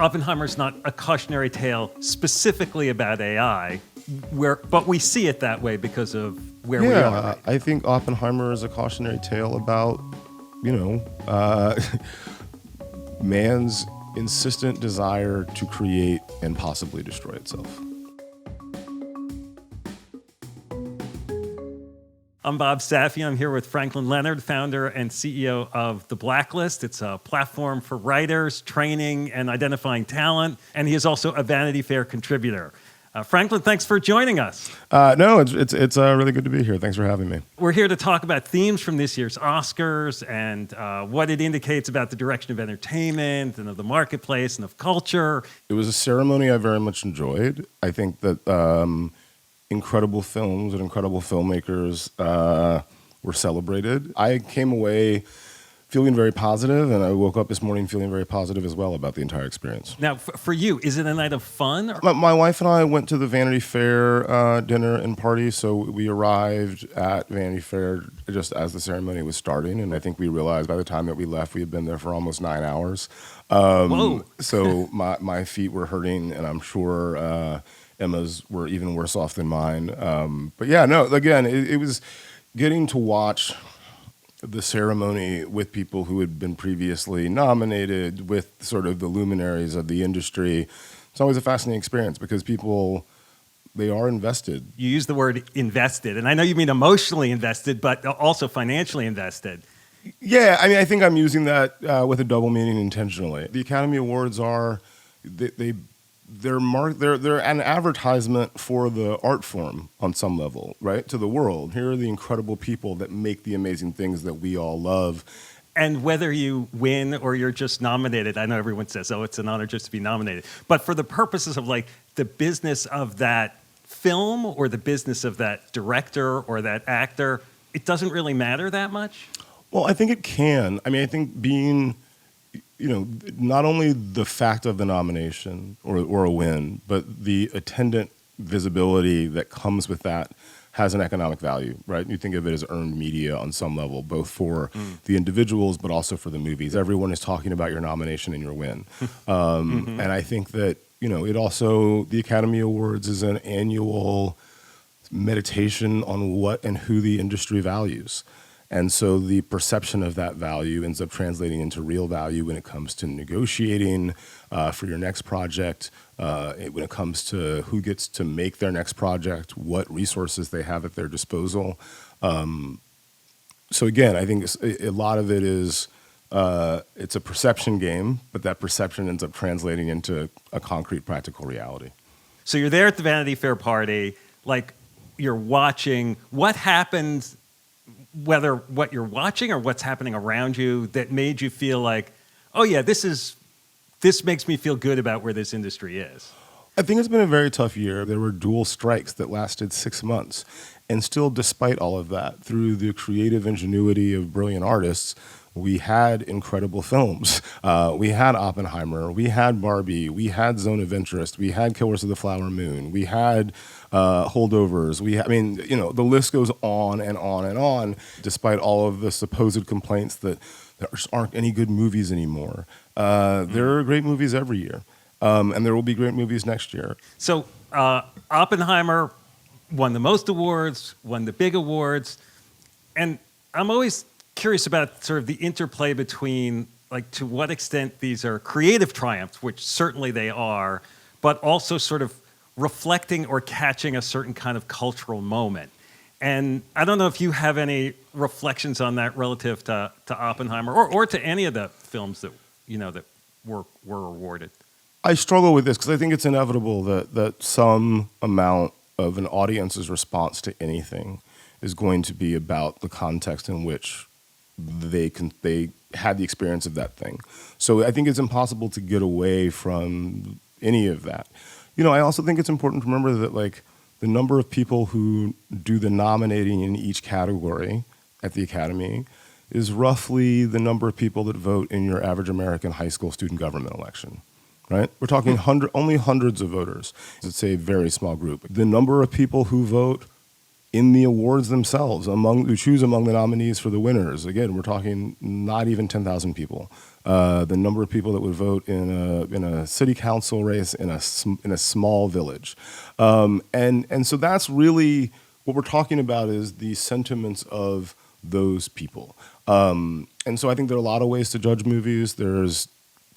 Oppenheimer's not a cautionary tale specifically about AI, but we see it that way because of where we are. Right? I think Oppenheimer is a cautionary tale about, man's insistent desire to create and possibly destroy itself. I'm Bob Safian. I'm here with Franklin Leonard, founder and CEO of The Blacklist. It's a platform for writers, training, and identifying talent. And he is also a Vanity Fair contributor. Franklin, thanks for joining us. No, it's really good to be here. Thanks for having me. We're here to talk about themes from this year's Oscars and what it indicates about the direction of entertainment and of the marketplace and of culture. It was a ceremony I very much enjoyed. I think that incredible films and incredible filmmakers were celebrated. I came away feeling very positive, and I woke up this morning feeling very positive as well about the entire experience. Now, for you, is it a night of fun? My wife and I went to the Vanity Fair dinner and party, so we arrived at Vanity Fair just as the ceremony was starting, and I think we realized by the time that we left, we had been there for almost 9 hours. Whoa. So my feet were hurting, and I'm sure Emma's were even worse off than mine. But yeah, no, again, it was getting to watch the ceremony with people who had been previously nominated, with sort of the luminaries of the industry. It's always a fascinating experience because people, they are invested. You use the word invested, and I know you mean emotionally invested, but also financially invested. Yeah, I mean, I think I'm using that with a double meaning intentionally. The Academy Awards are, they're an advertisement for the art form on some level, right? To the world. Here are the incredible people that make the amazing things that we all love. And whether you win or you're just nominated, I know everyone says, oh, it's an honor just to be nominated. But for the purposes of like the business of that film or the business of that director or that actor, it doesn't really matter that much? Well, I think it can. I mean, I think being, not only the fact of the nomination or a win, but the attendant visibility that comes with that has an economic value, right? You think of it as earned media on some level, both for the individuals, but also for the movies. Everyone is talking about your nomination and your win. And I think that, it also, the Academy Awards is an annual meditation on what and who the industry values. And so the perception of that value ends up translating into real value when it comes to negotiating for your next project, when it comes to who gets to make their next project, what resources they have at their disposal. So again, I think a lot of it is, it's a perception game, but that perception ends up translating into a concrete, practical reality. So you're there at the Vanity Fair party, like you're watching what happens, whether what you're watching or what's happening around you that made you feel like, oh yeah, this makes me feel good about where this industry is? I think it's been a very tough year. There were dual strikes that lasted 6 months. And still, despite all of that, through the creative ingenuity of brilliant artists, we had incredible films. We had Oppenheimer, we had Barbie, we had Zone of Interest, we had Killers of the Flower Moon, we had Holdovers. The list goes on and on and on, despite all of the supposed complaints that there aren't any good movies anymore. There are great movies every year, and there will be great movies next year. So Oppenheimer won the most awards, won the big awards, and I'm always curious about sort of the interplay between, like, to what extent these are creative triumphs, which certainly they are, but also sort of reflecting or catching a certain kind of cultural moment. And I don't know if you have any reflections on that relative to Oppenheimer or to any of the films that, that were awarded. I struggle with this because I think it's inevitable that some amount of an audience's response to anything is going to be about the context in which they had the experience of that thing. So I think it's impossible to get away from any of that. I also think it's important to remember that, like, the number of people who do the nominating in each category at the Academy is roughly the number of people that vote in your average American high school student government election, right? We're talking only hundreds of voters. It's a very small group. The number of people who vote in the awards themselves, who choose among the nominees for the winners. Again, we're talking not even 10,000 people. The number of people that would vote in a city council race in a small village, and so that's really what we're talking about, is the sentiments of those people. And so I think there are a lot of ways to judge movies. There's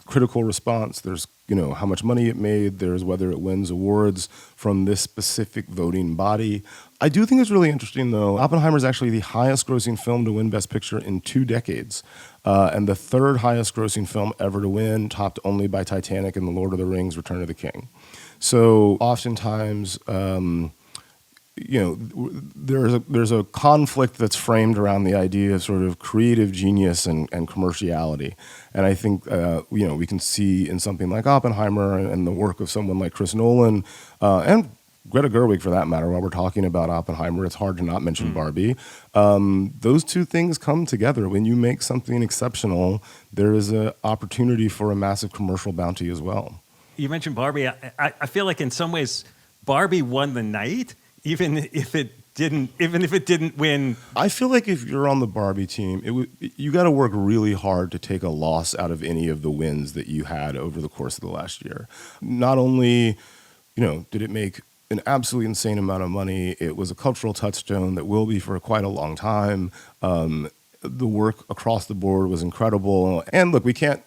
critical response. There's how much money it made. There's whether it wins awards from this specific voting body. I do think it's really interesting, though. Oppenheimer is actually the highest grossing film to win Best Picture in 2 decades, and the third highest grossing film ever to win, topped only by Titanic and The Lord of the Rings: Return of the King. So oftentimes, there's a conflict that's framed around the idea of sort of creative genius and commerciality. And I think, we can see in something like Oppenheimer and the work of someone like Chris Nolan, and Greta Gerwig for that matter, while we're talking about Oppenheimer, it's hard to not mention Barbie. Those two things come together. When you make something exceptional, there is an opportunity for a massive commercial bounty as well. You mentioned Barbie. I feel like in some ways Barbie won the night, even if it didn't win. I feel like if you're on the Barbie team, you got to work really hard to take a loss out of any of the wins that you had over the course of the last year. Not only, did it make an absolutely insane amount of money, it was a cultural touchstone that will be for quite a long time. The work across the board was incredible. And look, we can't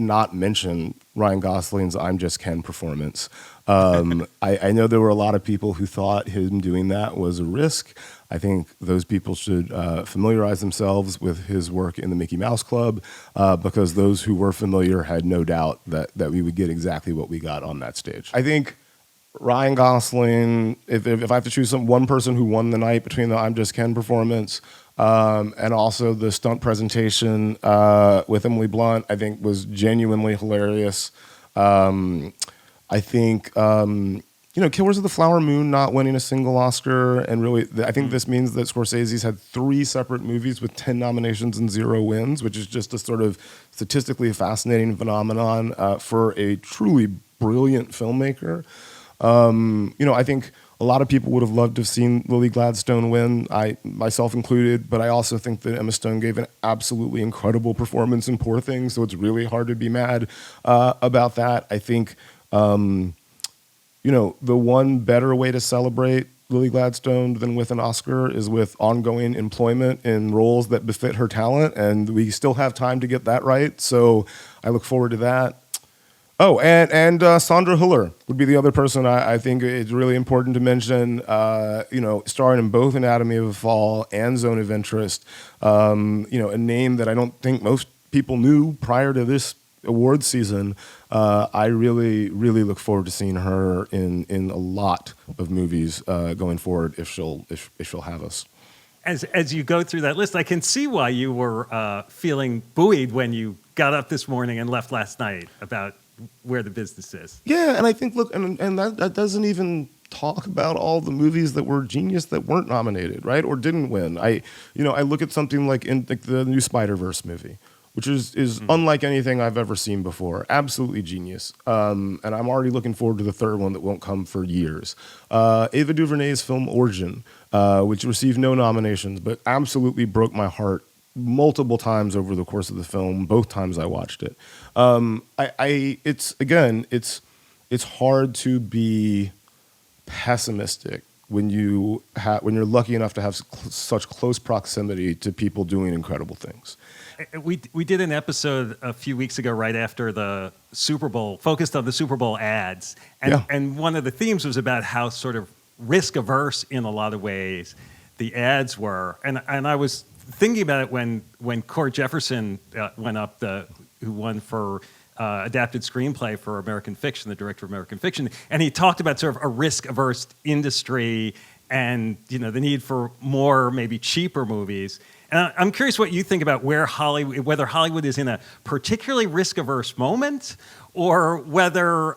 not mention Ryan Gosling's "I'm Just Ken" performance. I know there were a lot of people who thought him doing that was a risk. I think those people should familiarize themselves with his work in the Mickey Mouse Club, because those who were familiar had no doubt that we would get exactly what we got on that stage. I think Ryan Gosling, if I have to choose one person who won the night between the "I'm Just Ken" performance and also the stunt presentation with Emily Blunt, I think was genuinely hilarious. I think, Killers of the Flower Moon not winning a single Oscar, and really, I think this means that Scorsese's had 3 separate movies with 10 nominations and 0 wins, which is just a sort of statistically fascinating phenomenon for a truly brilliant filmmaker. I think a lot of people would have loved to have seen Lily Gladstone win, I myself included, but I also think that Emma Stone gave an absolutely incredible performance in Poor Things, so it's really hard to be mad about that. I think, the one better way to celebrate Lily Gladstone than with an Oscar is with ongoing employment in roles that befit her talent, and we still have time to get that right, so I look forward to that. Oh, and Sandra Hüller would be the other person I think it's really important to mention, starring in both Anatomy of a Fall and Zone of Interest, a name that I don't think most people knew prior to this awards season. I really, really look forward to seeing her in a lot of movies going forward if she'll have us. As you go through that list, I can see why you were feeling buoyed when you got up this morning and left last night about where the business is. Yeah, and I think, look, and that doesn't even talk about all the movies that were genius that weren't nominated, right, or didn't win. I look at something like the new Spider-Verse movie, which is unlike anything I've ever seen before. Absolutely genius. And I'm already looking forward to the third one that won't come for years. Ava DuVernay's film Origin, which received no nominations, but absolutely broke my heart multiple times over the course of the film, both times I watched it. It's hard to be pessimistic when you're lucky enough to have such close proximity to people doing incredible things. We did an episode a few weeks ago, right after the Super Bowl, focused on the Super Bowl ads, and one of the themes was about how sort of risk averse in a lot of ways the ads were, and I was thinking about it when Cord Jefferson went up, who won for adapted screenplay for American Fiction, the director of American Fiction, and he talked about sort of a risk-averse industry and the need for more, maybe cheaper movies. And I'm curious what you think about whether Hollywood is in a particularly risk-averse moment, or whether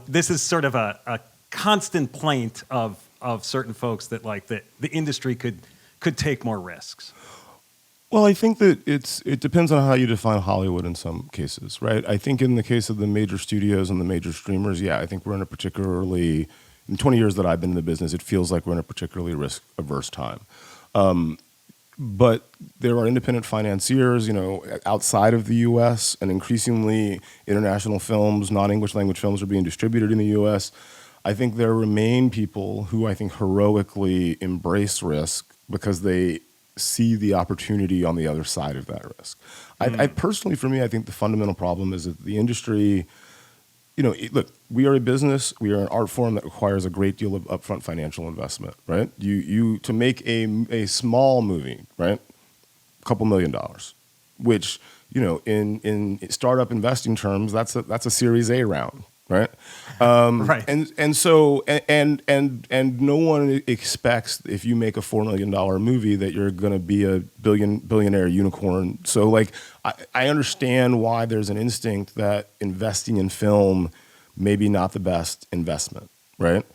this is sort of a constant plaint of certain folks that like the industry could take more risks. Well, I think that it depends on how you define Hollywood in some cases, right? I think in the case of the major studios and the major streamers, I think we're in a particularly in 20 years that I've been in the business, it feels like we're in a particularly risk-averse time. But there are independent financiers, outside of the U.S., and increasingly international films, non-English language films are being distributed in the U.S. I think there remain people who I think heroically embrace risk because they see the opportunity on the other side of that risk. I personally, for me, I think the fundamental problem is that the industry, look, we are a business, we are an art form that requires a great deal of upfront financial investment, right? You to make a small movie, right? A couple $1 million, which, in startup investing terms, that's a Series A round, right? Right. And so no one expects if you make a $4 million movie that you're going to be a billionaire unicorn. So like I understand why there's an instinct that investing in film maybe not the best investment, right?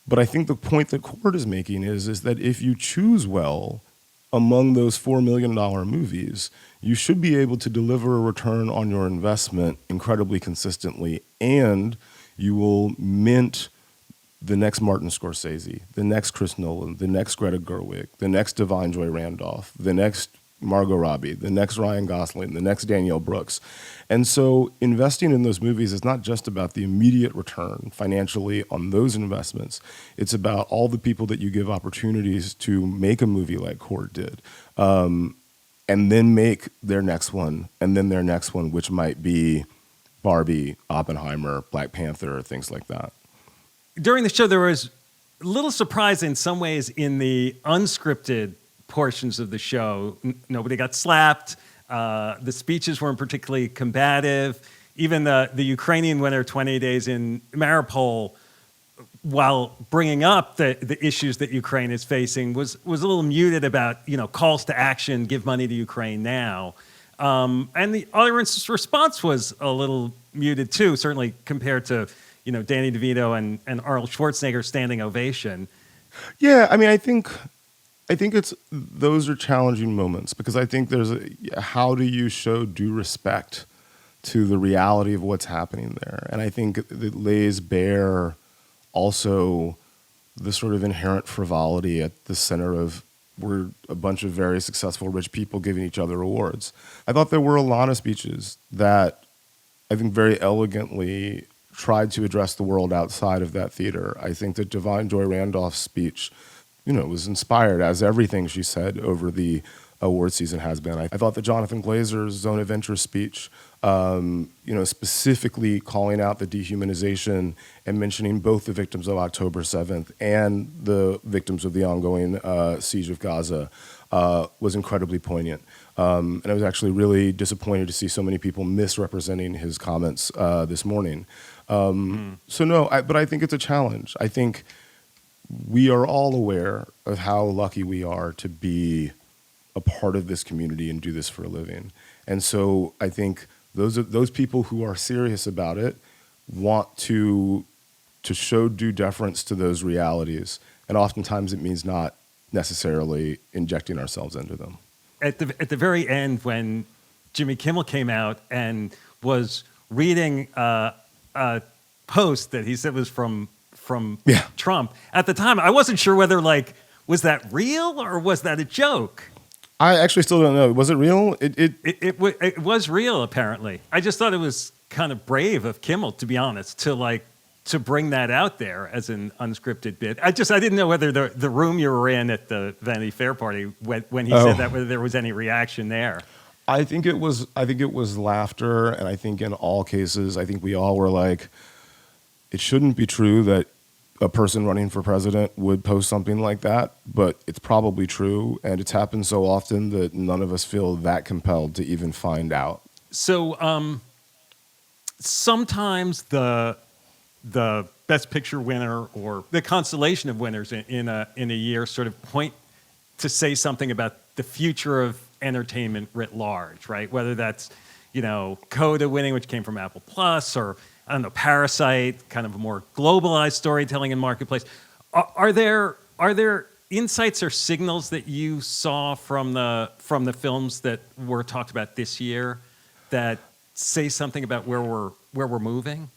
But I think the point that Cord is making is that if you choose well among those $4 million movies, you should be able to deliver a return on your investment incredibly consistently, and you will mint the next Martin Scorsese, the next Chris Nolan, the next Greta Gerwig, the next Divine Joy Randolph, the next Margot Robbie, the next Ryan Gosling, the next Danielle Brooks. And so investing in those movies is not just about the immediate return financially on those investments. It's about all the people that you give opportunities to make a movie like Cord did, and then make their next one, and then their next one, which might be Barbie, Oppenheimer, Black Panther, things like that. During the show, there was a little surprise in some ways in the unscripted portions of the show. Nobody got slapped. The speeches weren't particularly combative. Even the Ukrainian winner, 28 Days in Mariupol, while bringing up the issues that Ukraine is facing, was a little muted about calls to action, give money to Ukraine now. And the audience's response was a little muted too, certainly compared to Danny DeVito and Arnold Schwarzenegger standing ovation. Yeah, I mean, I think those are challenging moments because I think how do you show due respect to the reality of what's happening there? And I think it lays bare also the sort of inherent frivolity at the center of we're a bunch of very successful rich people giving each other awards. I thought there were a lot of speeches that I think very elegantly tried to address the world outside of that theater. I think that Divine Joy Randolph's speech was inspired, as everything she said over the award season has been. I thought that Jonathan Glazer's Zone of Interest speech, specifically calling out the dehumanization and mentioning both the victims of October 7th and the victims of the ongoing siege of Gaza, was incredibly poignant. And I was actually really disappointed to see so many people misrepresenting his comments this morning. So no, but I think it's a challenge. I think we are all aware of how lucky we are to be a part of this community and do this for a living. And so I think those people who are serious about it want to show due deference to those realities. And oftentimes it means not necessarily injecting ourselves into them. At the very end, when Jimmy Kimmel came out and was reading a post that he said was from Trump, at the time I wasn't sure whether was that real or was that a joke? I actually still don't know. Was it real? It was real, apparently. I just thought it was kind of brave of Kimmel, to be honest, to bring that out there as an unscripted bit. I didn't know whether the room you were in at the Vanity Fair party when he said that, whether there was any reaction there. I think it was laughter, and I think in all cases, I think we all were like, it shouldn't be true that a person running for president would post something like that, but it's probably true, and it's happened so often that none of us feel that compelled to even find out. So sometimes the Best Picture winner or the constellation of winners in a year sort of point to say something about the future of entertainment writ large, right? Whether that's Coda winning, which came from Apple Plus, or I don't know, Parasite, kind of a more globalized storytelling in marketplace. Are there insights or signals that you saw from the films that were talked about this year that say something about where we're moving?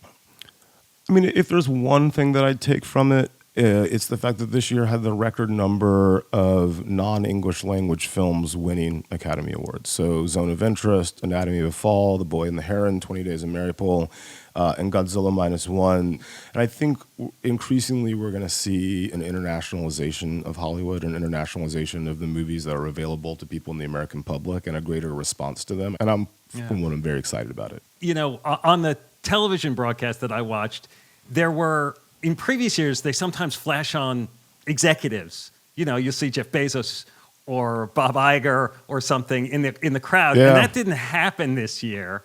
I mean, if there's one thing that I'd take from it, it's the fact that this year had the record number of non-English language films winning Academy Awards. So Zone of Interest, Anatomy of a Fall, The Boy and the Heron, 20 Days of Mariupol, and Godzilla Minus One. And I think increasingly we're going to see an internationalization of Hollywood, an internationalization of the movies that are available to people in the American public, and a greater response to them. And I'm very excited about it. You know, on the television broadcast that I watched, there were, in previous years, they sometimes flash on executives. You know, you'll see Jeff Bezos or Bob Iger or something in the crowd, Yeah. and that didn't happen this year.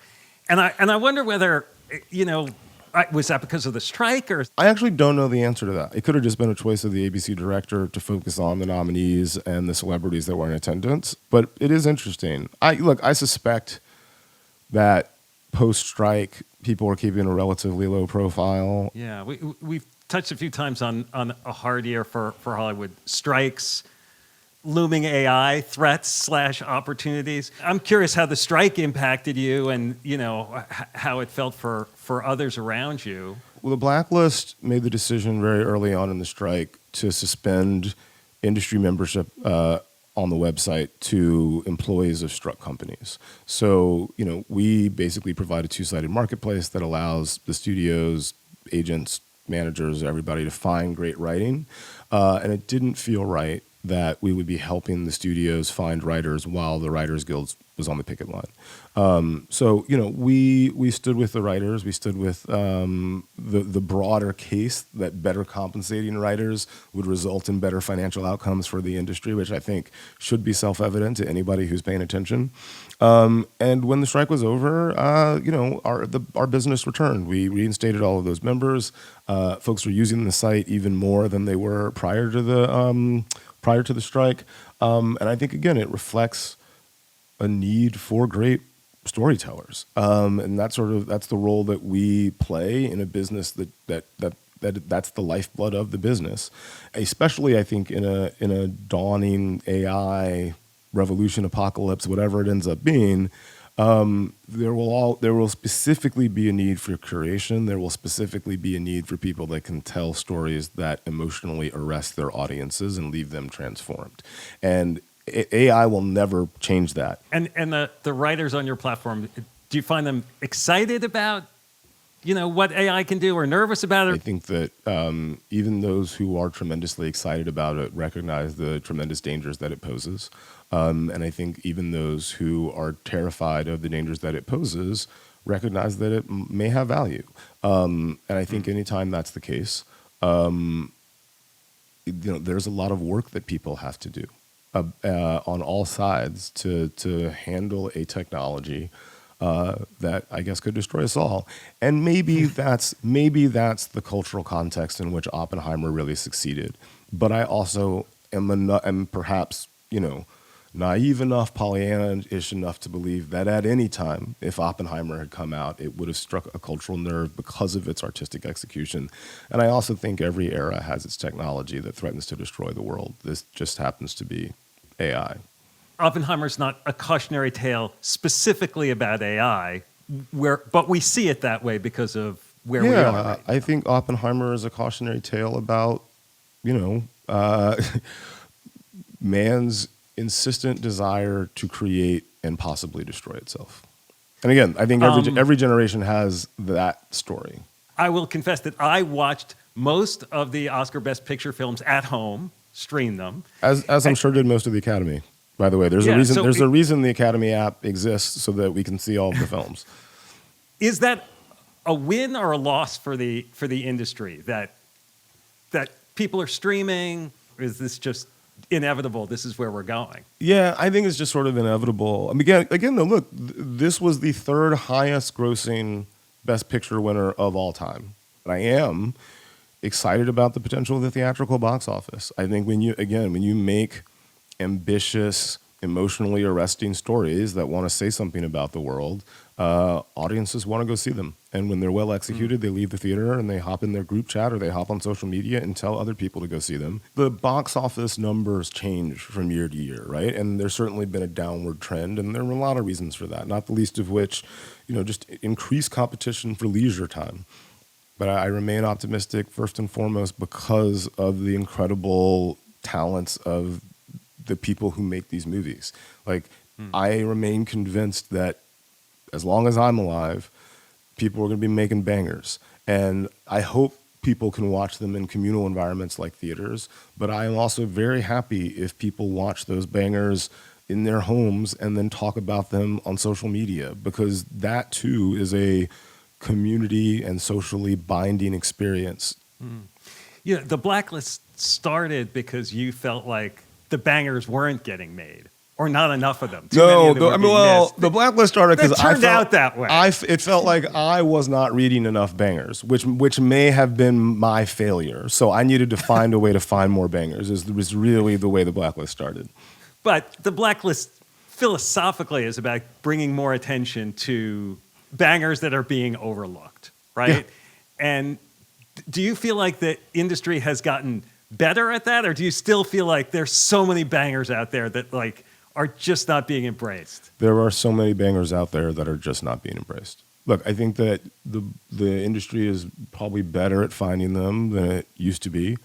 And I wonder whether, you know, was that because of the strike or? I actually don't know the answer to that. It could have just been a choice of the ABC director to focus on the nominees and the celebrities that were in attendance. But it is interesting. I suspect that post-strike, people are keeping a relatively low profile. Yeah, we've touched a few times on a hard year for Hollywood. Strikes, looming AI threats / opportunities. I'm curious how the strike impacted you and, you know, how it felt for others around you. Well, the Blacklist made the decision very early on in the strike to suspend industry membership on the website to employees of struck companies. So, you know, we basically provide a two-sided marketplace that allows the studios, agents, managers, everybody to find great writing. And it didn't feel right that we would be helping the studios find writers while the Writers Guild was on the picket line. So, you know, we stood with the writers. We stood with the broader case that better compensating writers would result in better financial outcomes for the industry, which I think should be self-evident to anybody who's paying attention. And when the strike was over, you know, our business returned. We reinstated all of those members. Folks are using the site even more than they were prior to the strike. And I think, again, it reflects a need for great storytellers. And that's the role that we play in a business that's the lifeblood of the business. Especially, I think, in a dawning AI revolution, apocalypse, whatever it ends up being, there will specifically be a need for curation. There will specifically be a need for people that can tell stories that emotionally arrest their audiences and leave them transformed. And AI will never change that. And the writers on your platform, do you find them excited about, you know, what AI can do or nervous about it? I think that even those who are tremendously excited about it recognize the tremendous dangers that it poses. And I think even those who are terrified of the dangers that it poses recognize that it may have value. And I think anytime that's the case, you know, there's a lot of work that people have to do on all sides to handle a technology that I guess could destroy us all. And maybe that's the cultural context in which Oppenheimer really succeeded. But I also am perhaps, you know, naive enough, Pollyanna-ish enough to believe that at any time, if Oppenheimer had come out, it would have struck a cultural nerve because of its artistic execution. And I also think every era has its technology that threatens to destroy the world. This just happens to be AI. Oppenheimer's not a cautionary tale specifically about AI, but we see it that way because of where we are. Right I think Oppenheimer is a cautionary tale about, you know, man's insistent desire to create and possibly destroy itself. And again, I think every generation has that story. I will confess that I watched most of the Oscar Best Picture films at home, streamed them. As I'm sure did most of the Academy. By the way, there's a reason the Academy app exists so that we can see all of the films. Is that a win or a loss for the industry that people are streaming? Is this just inevitable? This is where we're going. Yeah, I think it's just sort of inevitable. I mean, again, though, look, this was the third highest grossing Best Picture winner of all time. And I am excited about the potential of the theatrical box office. I think when you make ambitious, emotionally arresting stories that want to say something about the world, audiences want to go see them. And when they're well executed, they leave the theater and they hop in their group chat or they hop on social media and tell other people to go see them. The box office numbers change from year to year, right? And there's certainly been a downward trend, and there are a lot of reasons for that, not the least of which, you know, just increased competition for leisure time. But I remain optimistic first and foremost because of the incredible talents of the people who make these movies. Like, I remain convinced that as long as I'm alive, people are going to be making bangers. And I hope people can watch them in communal environments like theaters. But I am also very happy if people watch those bangers in their homes and then talk about them on social media, because that too is a community and socially binding experience. Yeah, the blacklist started because you felt like the bangers weren't getting made, or not enough of them. Too many of them were being missed. The blacklist started because It turned out that way. It felt like I was not reading enough bangers, which may have been my failure. So I needed to find a way to find more bangers. Was really the way the blacklist started. But the blacklist philosophically is about bringing more attention to bangers that are being overlooked, right? Yeah. And do you feel like the industry has gotten better at that, or do you still feel like there's so many bangers out there that like are just not being embraced? There are so many bangers out there that are just not being embraced. Look, I think that the industry is probably better at finding them than it used to be.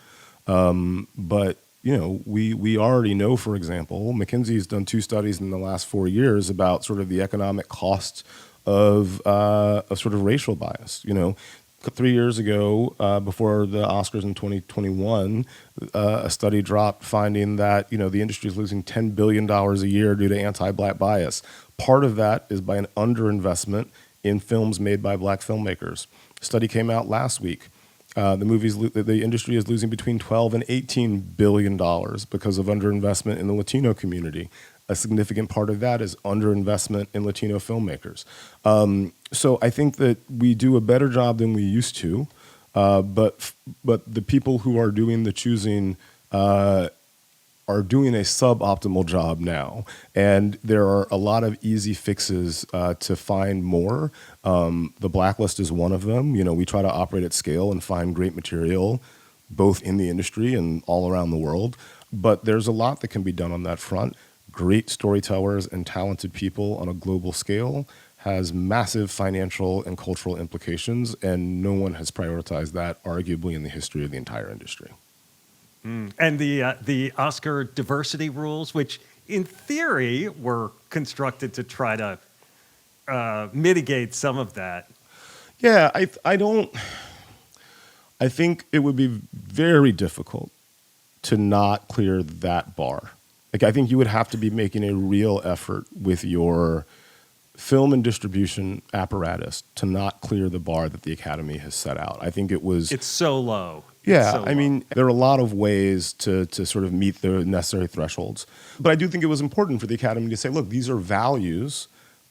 But you know, we already know, for example, McKinsey's done 2 studies in the last 4 years about sort of the economic costs of sort of racial bias. You know, 3 years ago, before the Oscars in 2021, a study dropped finding that, you know, the industry is losing $10 billion a year due to anti-black bias. Part of that is by an underinvestment in films made by black filmmakers. A study came out last week. The industry is losing between $12 and $18 billion because of underinvestment in the Latino community. A significant part of that is underinvestment in Latino filmmakers. So I think that we do a better job than we used to, but the people who are doing the choosing are doing a suboptimal job now, and there are a lot of easy fixes to find more. The blacklist is one of them. You know, we try to operate at scale and find great material, both in the industry and all around the world. But there's a lot that can be done on that front. Great storytellers and talented people on a global scale has massive financial and cultural implications, and no one has prioritized that, arguably, in the history of the entire industry. And the Oscar diversity rules, which in theory were constructed to try to mitigate some of that. Yeah, I think it would be very difficult to not clear that bar. Like, I think you would have to be making a real effort with your film and distribution apparatus to not clear the bar that the Academy has set out. I think It's so low. Yeah, So I mean, there are a lot of ways to sort of meet the necessary thresholds. But I do think it was important for the Academy to say, look, these are values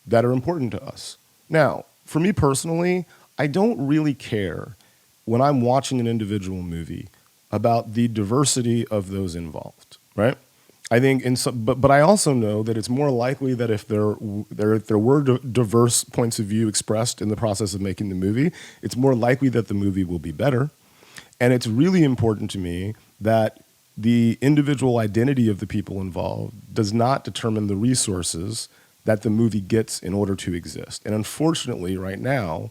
that are important to us. Now, for me personally, I don't really care when I'm watching an individual movie about the diversity of those involved, right? I think, but I also know that it's more likely that if there were diverse points of view expressed in the process of making the movie, it's more likely that the movie will be better. And it's really important to me that the individual identity of the people involved does not determine the resources that the movie gets in order to exist. And unfortunately, right now,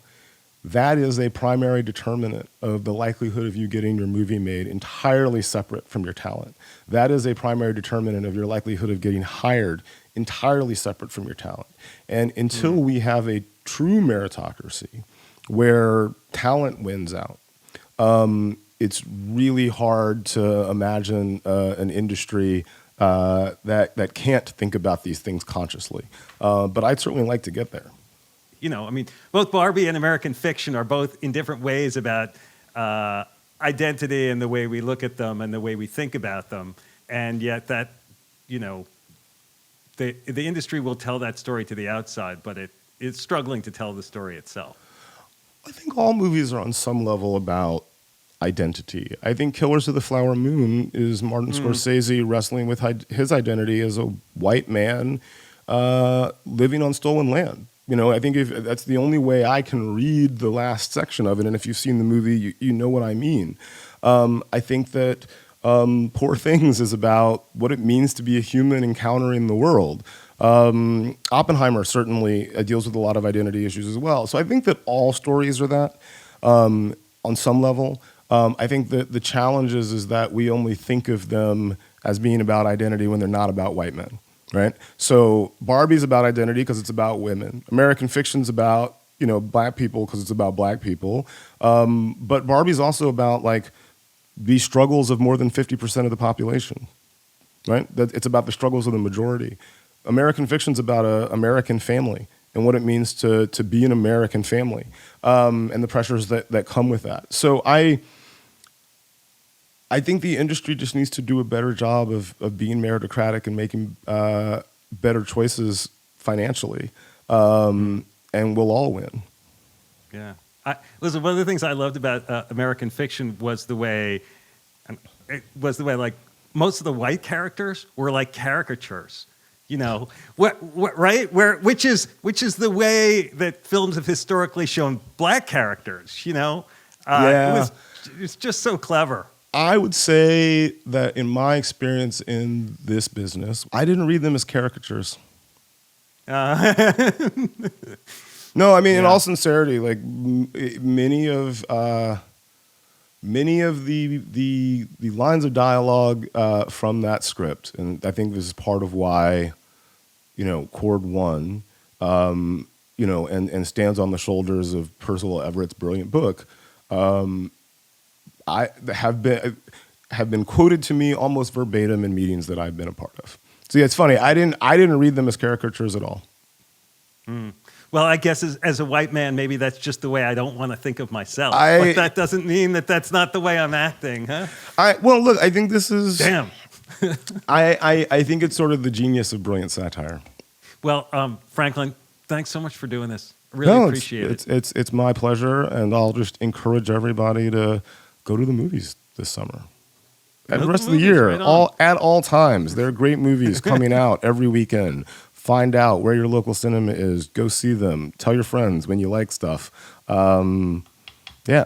that is a primary determinant of the likelihood of you getting your movie made entirely separate from your talent. That is a primary determinant of your likelihood of getting hired entirely separate from your talent. And until we have a true meritocracy where talent wins out, it's really hard to imagine an industry that can't think about these things consciously. But I'd certainly like to get there. You know, I mean, both Barbie and American Fiction are both in different ways about identity and the way we look at them and the way we think about them. And yet that, you know, the industry will tell that story to the outside, but it's struggling to tell the story itself. I think all movies are on some level about identity. I think Killers of the Flower Moon is Martin Scorsese wrestling with his identity as a white man living on stolen land. You know, I think if that's the only way I can read the last section of it, and if you've seen the movie, you know what I mean. I think that Poor Things is about what it means to be a human encountering the world. Oppenheimer certainly deals with a lot of identity issues as well. So I think that all stories are that. on some level. I think that the challenge is that we only think of them as being about identity when they're not about white men, right? So Barbie's about identity because it's about women. American Fiction's about, black people because it's about black people. But Barbie's also about like the struggles of more than 50% of the population, right? It's about the struggles of the majority. American Fiction's about an American family and what it means to be an American family, and the pressures that come with that. So I think the industry just needs to do a better job of being meritocratic and making better choices financially, and we'll all win. Yeah. Listen, one of the things I loved about American Fiction was the way, like most of the white characters were like caricatures. Right? Which is the way that films have historically shown black characters. Yeah. It's just so clever. I would say that in my experience in this business, I didn't read them as caricatures. No, I mean, in all sincerity, like many of the lines of dialogue from that script, and I think this is part of why, Chord won, and stands on the shoulders of Percival Everett's brilliant book. I have been quoted to me almost verbatim in meetings that I've been a part of. So yeah, it's funny. I didn't read them as caricatures at all. Well, I guess as a white man, maybe that's just the way I don't want to think of myself. But that doesn't mean that that's not the way I'm acting, huh? Well, look, I think this is... Damn. I think it's sort of the genius of brilliant satire. Well, Franklin, thanks so much for doing this. I really appreciate it. It's my pleasure, and I'll just encourage everybody to go to the movies this summer. And the rest of the year, at all times. There are great movies coming out every weekend. Find out where your local cinema is. Go see them. Tell your friends when you like stuff. Yeah.